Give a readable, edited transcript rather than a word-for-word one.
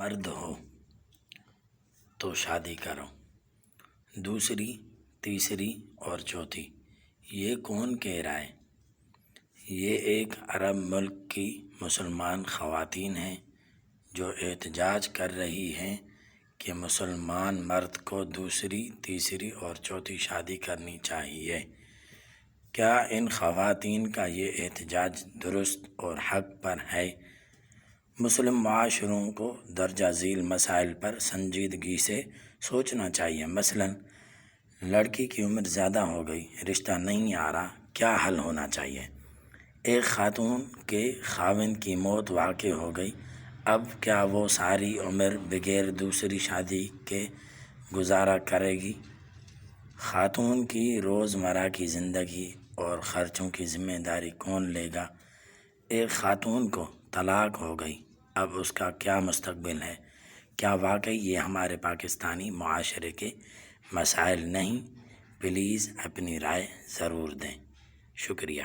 مرد ہو تو شادی کرو، دوسری، تیسری اور چوتھی۔ یہ کون کہہ رہا ہے؟ یہ ایک عرب ملک کی مسلمان خواتین ہیں جو احتجاج کر رہی ہیں کہ مسلمان مرد کو دوسری، تیسری اور چوتھی شادی کرنی چاہیے۔ کیا ان خواتین کا یہ احتجاج درست اور حق پر ہے؟ مسلم معاشروں کو درجہ ذیل مسائل پر سنجیدگی سے سوچنا چاہیے۔ مثلا لڑکی کی عمر زیادہ ہو گئی، رشتہ نہیں آ رہا، کیا حل ہونا چاہیے؟ ایک خاتون کے خاوند کی موت واقع ہو گئی، اب کیا وہ ساری عمر بغیر دوسری شادی کے گزارا کرے گی؟ خاتون کی روزمرہ کی زندگی اور خرچوں کی ذمہ داری کون لے گا؟ ایک خاتون کو طلاق ہو گئی، اب اس کا کیا مستقبل ہے؟ کیا واقعی یہ ہمارے پاکستانی معاشرے کے مسائل نہیں؟ پلیز اپنی رائے ضرور دیں۔ شکریہ۔